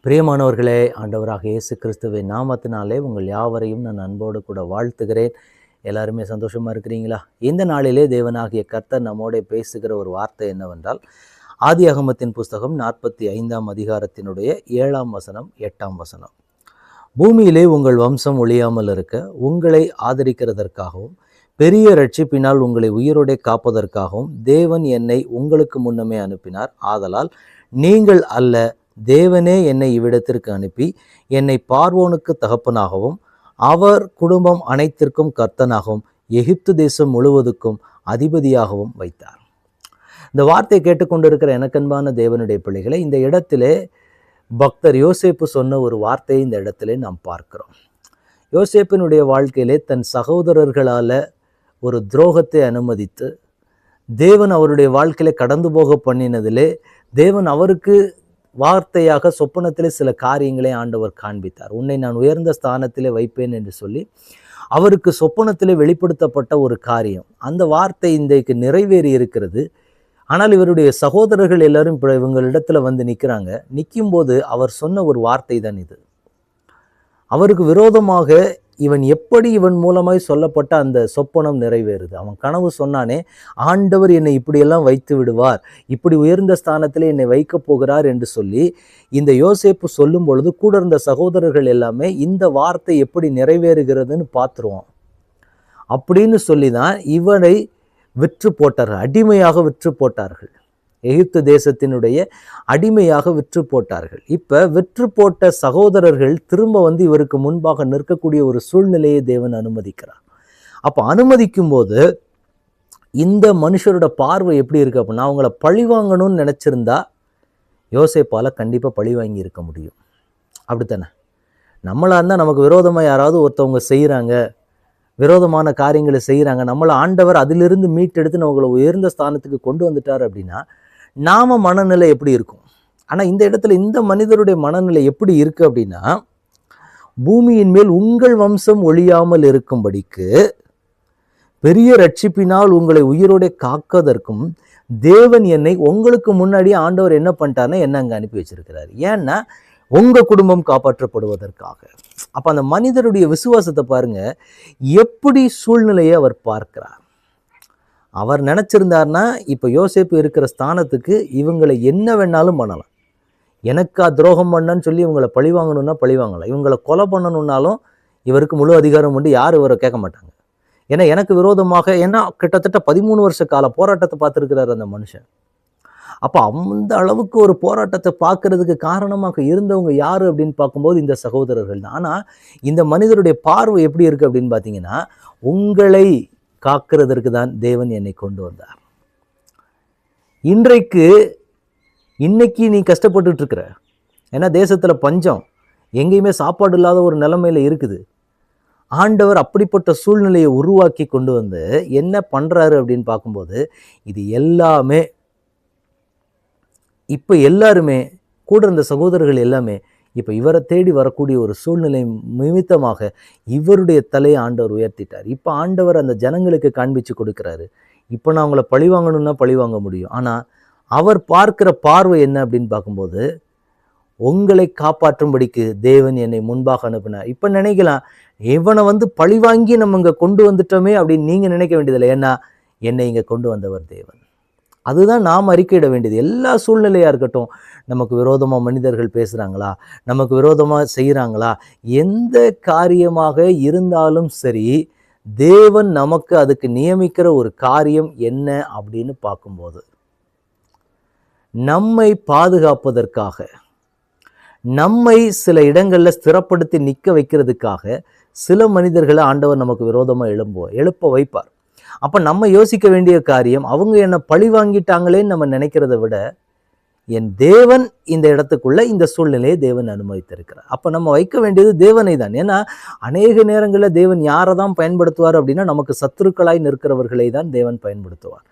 பிரியமானவர்களே, ஆண்டவராக இயேசு கிறிஸ்துவின் நாமத்தினாலே உங்கள் யாவரையும் நான் அன்போடு கூட வாழ்த்துகிறேன். எல்லாருமே சந்தோஷமாக இருக்கிறீங்களா? இந்த நாளிலே தேவனாகிய கர்த்தர் நம்மோட பேசுகிற ஒரு வார்த்தை என்னவென்றால், ஆதியாகமத்தின் புஸ்தகம் 45ஆம் அதிகாரத்தினுடைய 7ஆம் வசனம் 8ஆம் வசனம். பூமியிலே உங்கள் வம்சம் ஒழியாமல் இருக்க உங்களை ஆதரிக்கிறதற்காகவும் பெரிய இரட்சிப்பினால் உங்களை உயிரோடே காப்பதற்காகவும் தேவன் என்னை உங்களுக்கு முன்னமே அனுப்பினார். ஆதலால் நீங்கள் அல்ல, தேவனே என்னை இவ்விடத்திற்கு அனுப்பி என்னை பார்வோனுக்கு தகப்பனாகவும் அவர் குடும்பம் அனைத்திற்கும் கர்த்தனாகவும் எகிப்து தேசம் முழுவதுக்கும் அதிபதியாகவும் வைத்தார். இந்த வார்த்தையை கேட்டுக்கொண்டிருக்கிற எனக்கன்பான தேவனுடைய பிள்ளைகளை, இந்த இடத்திலே பக்தர் யோசேப்பு சொன்ன ஒரு வார்த்தையை இந்த இடத்திலே நாம் பார்க்கிறோம். யோசேப்பினுடைய வாழ்க்கையிலே தன் சகோதரர்களால் ஒரு துரோகத்தை அனுமதித்து தேவன் அவருடைய வாழ்க்கையில கடந்து போக பண்ணினதிலே தேவன் அவருக்கு வார்த்தையாக சொப்பனத்திலே சில காரியங்களை ஆண்டவர் காண்பித்தார். உன்னை நான் உயர்ந்த ஸ்தானத்திலே வைப்பேன் என்று சொல்லி அவருக்கு சொப்பனத்திலே வெளிப்படுத்தப்பட்ட ஒரு காரியம். அந்த வார்த்தை இன்றைக்கு நிறைவேறி இருக்கிறது. ஆனால் இவருடைய சகோதரர்கள் எல்லாரும் இப்போ இவங்களிடத்துல வந்து நிற்கிறாங்க. நிற்கும்போது அவர் சொன்ன ஒரு வார்த்தை தான் இது. அவருக்கு விரோதமாக இவன் மூலமாய் சொல்லப்பட்ட அந்த சொப்பனம் நிறைவேறுது. அவன் கனவு சொன்னானே, ஆண்டவர் என்னை இப்படியெல்லாம் வைத்து விடுவார், இப்படி உயர்ந்த ஸ்தானத்தில் என்னை வைக்கப் போகிறார் என்று சொல்லி இந்த யோசேப்பு சொல்லும் பொழுது கூட இருந்த சகோதரர்கள் எல்லாமே இந்த வார்த்தை எப்படி நிறைவேறுகிறதுன்னு பார்த்துருவோம் அப்படின்னு சொல்லி தான் இவனை விற்று போட்டார்கள், அடிமையாக விற்று போட்டார்கள். எகிப்து தேசத்தினுடைய அடிமையாக விற்று போட்டார்கள். இப்போ விற்று போட்ட சகோதரர்கள் திரும்ப வந்து இவருக்கு முன்பாக நிற்கக்கூடிய ஒரு சூழ்நிலையை தேவன் அனுமதிக்கிறார். அப்போ அனுமதிக்கும் போது இந்த மனுஷரோட பார்வை எப்படி இருக்கு அப்படின்னா, அவங்கள பழி வாங்கணும்னு நினச்சிருந்தா யோசேப்பால கண்டிப்பாக பழி வாங்கி இருக்க முடியும். அப்படித்தானே? நம்மளா இருந்தால் நமக்கு விரோதமாக யாராவது ஒருத்தவங்க செய்கிறாங்க, விரோதமான காரியங்களை செய்கிறாங்க, நம்மளை ஆண்டவர் அதிலிருந்து மீட்டெடுத்து நம்மளை உயர்ந்த ஸ்தானத்துக்கு கொண்டு வந்துட்டார் அப்படின்னா நாம மனநிலை எப்படி இருக்கும்? ஆனால் இந்த இடத்துல இந்த மனிதருடைய மனநிலை எப்படி இருக்கு அப்படின்னா, பூமியின் மேல் உங்கள் வம்சம் ஒழியாமல் இருக்கும்படிக்கு பெரிய ரட்சிப்பினால் உங்களை உயிரோட காக்கதற்கும் தேவன் என்னை உங்களுக்கு முன்னாடி ஆண்டவர் என்ன பண்ணிட்டாருன்னா என்ன அங்கே அனுப்பி வச்சிருக்கிறார். ஏன்னா உங்க குடும்பம் காப்பாற்றப்படுவதற்காக. அப்ப அந்த மனிதருடைய விசுவாசத்தை பாருங்க, எப்படி சூழ்நிலையை அவர் பார்க்கிறார். அவர் நினைச்சிருந்தார்னா இப்ப யோசேப்பு இருக்கிற ஸ்தானத்துக்கு இவங்களை என்ன வேணாலும் பண்ணலாம். எனக்கா துரோகம் பண்ணன்னு சொல்லி இவங்களை பழி வாங்கணும்னா பழி வாங்கலாம், இவங்களை கொலை பண்ணணும்னாலும் இவருக்கு முழு அதிகாரம் உண்டு, யாரும் இவரை கேட்க மாட்டாங்க. ஏன்னா எனக்கு விரோதமாக, ஏன்னா கிட்டத்தட்ட 13 வருஷ கால போராட்டத்தை பார்த்துருக்கிறார் அந்த மனுஷன். அப்போ அந்த அளவுக்கு ஒரு போராட்டத்தை பார்க்கறதுக்கு காரணமாக இருந்தவங்க யாரு அப்படின்னு பார்க்கும்போது இந்த சகோதரர்கள் தான். ஆனால் இந்த மனிதருடைய பார்வை எப்படி இருக்கு அப்படின்னு பார்த்தீங்கன்னா, உங்களை காக்கிறதற்கு தான் தேவன் என்னை கொண்டு வந்தார். இன்னைக்கு நீ கஷ்டப்பட்டுட்டு இருக்கிற, ஏன்னா தேசத்துல பஞ்சம், எங்கேயுமே சாப்பாடு இல்லாத ஒரு நிலைமையில இருக்குது. ஆண்டவர் அப்படிப்பட்ட சூழ்நிலையை உருவாக்கி கொண்டு வந்து என்ன பண்றாரு அப்படின்னு பார்க்கும்போது, இது எல்லாமே இப்போ எல்லாருமே கூட இருந்த சகோதரர்கள் எல்லாமே இப்போ இவரை தேடி வரக்கூடிய ஒரு சூழ்நிலை நிமித்தமாக இவருடைய தலையை ஆண்டவர் உயர்த்திட்டார். இப்போ ஆண்டவர் அந்த ஜனங்களுக்கு காண்பிச்சு கொடுக்குறாரு. இப்போ நான் அவங்கள பழி வாங்கணும்னா பழி வாங்க முடியும். ஆனால் அவர் பார்க்கிற பார்வை என்ன அப்படின்னு பார்க்கும்போது, உங்களை காப்பாற்றும்படிக்கு தேவன் என்னை முன்பாக அனுப்பினார். இப்போ நினைக்கலாம், இவனை வந்து பழி வாங்கி நம்ம இங்கே கொண்டு வந்துட்டோமே அப்படின்னு நீங்கள் நினைக்க வேண்டியதில்லை. ஏன்னா என்னை இங்கே கொண்டு வந்தவர் தேவன். அதுதான் நாம் அறிக்கையிட வேண்டியது. எல்லா சூழ்நிலையாக இருக்கட்டும், நமக்கு விரோதமாக மனிதர்கள் பேசுகிறாங்களா, நமக்கு விரோதமாக செய்கிறாங்களா, எந்த காரியமாக இருந்தாலும் சரி, தேவன் நமக்கு அதுக்கு நியமிக்கிற ஒரு காரியம் என்ன அப்படின்னு பார்க்கும்போது, நம்மை பாதுகாப்பதற்காக, நம்மை சில இடங்களில் ஸ்திரப்படுத்தி நிற்க வைக்கிறதுக்காக சில மனிதர்களை ஆண்டவர் நமக்கு விரோதமாக எழுப்ப வைப்பார். அப்போ நம்ம யோசிக்க வேண்டிய காரியம், அவங்க என்னை பழி வாங்கிட்டாங்களேன்னு நம்ம நினைக்கிறத விட, என் தேவன் இந்த இடத்துக்குள்ள இந்த சூழ்நிலையை தேவன் அனுமதித்திருக்கிறார். அப்போ நம்ம வைக்க வேண்டியது தேவனை தான். ஏன்னா அநேக நேரங்களில் தேவன் யாரை தான் பயன்படுத்துவார் அப்படின்னா, நமக்கு சத்துருக்களாய் நிற்கிறவர்களை தான் தேவன் பயன்படுத்துவார்.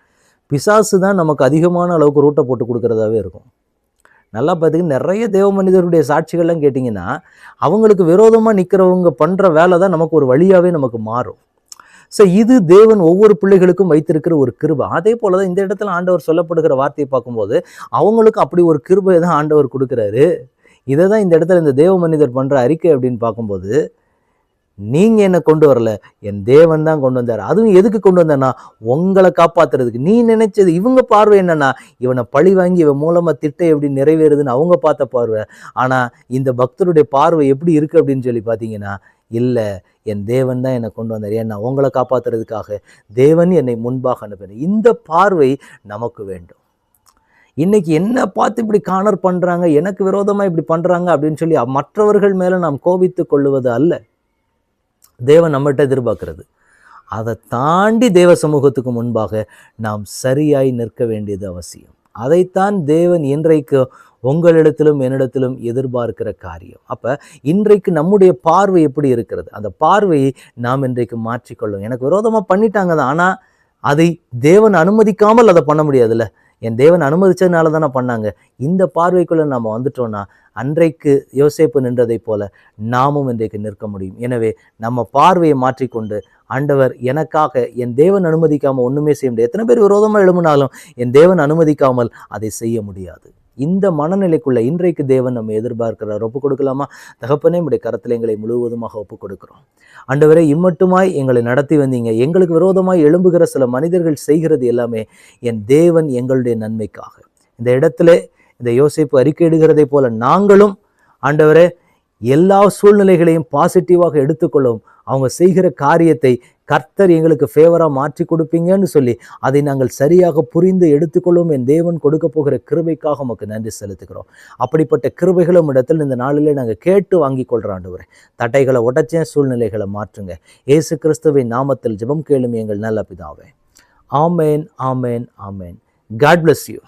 பிசாசு தான் நமக்கு அதிகமான அளவுக்கு ரூட்டை போட்டு கொடுக்கறதாவே இருக்கும். நல்லா பார்த்தீங்கன்னா நிறைய தேவ மனிதருடைய சாட்சிகள்லாம் கேட்டிங்கன்னா, அவங்களுக்கு விரோதமாக நிற்கிறவங்க பண்ணுற வேலை தான் நமக்கு ஒரு வழியாகவே நமக்கு மாறும். ஸோ இது தேவன் ஒவ்வொரு பிள்ளைகளுக்கும் வைத்திருக்கிற ஒரு கிருபை. அதே போல தான் இந்த இடத்துல ஆண்டவர் சொல்லப்படுகிற வார்த்தையை பார்க்கும்போது அவங்களுக்கும் அப்படி ஒரு கிருபையை தான் ஆண்டவர் கொடுக்குறாரு. இதை தான் இந்த இடத்துல இந்த தேவ மனிதர் பண்ணுற அறிக்கை அப்படின்னு பார்க்கும்போது, நீங்கள் என்ன கொண்டு வரல, என் தேவன் தான் கொண்டு வந்தார். அதுவும் எதுக்கு கொண்டு வந்தார்னா, உங்களை காப்பாற்றுறதுக்கு. நீ நினைச்சது, இவங்க பார்வை என்னன்னா, இவனை பழி வாங்கி இவன் மூலமாக திட்டம் எப்படி நிறைவேறுதுன்னு அவங்க பார்த்த பார்வை. ஆனால் இந்த பக்தருடைய பார்வை எப்படி இருக்குது அப்படின்னு சொல்லி பார்த்தீங்கன்னா, இல்லை, என் தேவன் தான் என்னை கொண்டு வந்தார், ஏன்னா உங்களை காப்பாற்றுறதுக்காக தேவன் என்னை முன்பாக அனுப்பினார். இந்த பார்வை நமக்கு வேண்டும். இன்னைக்கு என்ன பார்த்து இப்படி கார்னர் பண்ணுறாங்க, எனக்கு விரோதமாக இப்படி பண்ணுறாங்க அப்படின்னு சொல்லி மற்றவர்கள் மேலே நாம் கோபித்து கொள்ளுவது அல்ல தேவன் நம்மகிட்ட எதிர்பார்க்கிறது. அதை தாண்டி தேவ சமூகத்துக்கு முன்பாக நாம் சரியாய் நிற்க வேண்டியது அவசியம். அதைத்தான் தேவன் இன்றைக்கு உங்களிடத்திலும் என்னிடத்திலும் எதிர்பார்க்கிற காரியம். அப்போ இன்றைக்கு நம்முடைய பார்வை எப்படி இருக்கிறது, அந்த பார்வையை நாம் இன்றைக்கு மாற்றிக்கொள்ளும். எனக்கு விரோதமாக பண்ணிட்டாங்க தான், ஆனால் அதை தேவன் அனுமதிக்காமல் அதை பண்ண முடியாதுல்ல. என் தேவன் அனுமதிச்சதுனால தானே பண்ணாங்க. இந்த பார்வைக்குள்ளே நாம் வந்துட்டோம்னா, அன்றைக்கு யோசேப்பு நின்றதை போல நாமும் இன்றைக்கு நிற்க முடியும். எனவே நம்ம பார்வையை மாற்றிக்கொண்டு, ஆண்டவர் எனக்காக என் தேவன் அனுமதிக்காமல் ஒன்றுமே செய்ய முடியாது. எத்தனை பேர் விரோதமாக எழும்பினாலும் என் தேவன் அனுமதிக்காமல் அதை செய்ய முடியாது. இந்த மனநிலைக்குள்ள இன்றைக்கு தேவன் நம்ம எதிர்பார்க்கிறார். ஒப்பு கொடுக்கலாமா? தகப்பனே, நம்முடைய கரத்தில் எங்களை முழுவதுமாக ஒப்பு கொடுக்கிறோம். ஆண்டவரே, இம்மட்டுமாய் எங்களை நடத்தி வந்தீங்க. எங்களுக்கு விரோதமாய் எழும்புகிற சில மனிதர்கள் செய்கிறது எல்லாமே என் தேவன் எங்களுடைய நன்மைக்காக. இந்த இடத்துல இந்த யோசேப்பு அறிக்கையிடுகிறதை போல நாங்களும் ஆண்டவரே எல்லா சூழ்நிலைகளையும் பாசிட்டிவாக எடுத்துக்கொள்ளவும், அவங்க செய்கிற காரியத்தை கர்த்தர் எங்களுக்கு ஃபேவராக மாற்றி கொடுப்பீங்கன்னு சொல்லி அதை நாங்கள் சரியாக புரிந்து எடுத்துக்கொள்ளும் என் தேவன் கொடுக்க போகிற கிருபைக்காக உமக்கு நன்றி செலுத்துகிறோம். அப்படிப்பட்ட கிருபைகளும் இடத்தில் இந்த நாளிலே நாங்கள் கேட்டு வாங்கி கொள்கிறோம். ஆண்டவரே, தட்டைகளை உடைச்சேன், சூழ்நிலைகளை மாற்றுங்க. இயேசு கிறிஸ்துவின் நாமத்தில் ஜெபம் கேளும் எங்கள் நல்ல பிதாவே. ஆமேன், ஆமேன், ஆமேன். God bless you.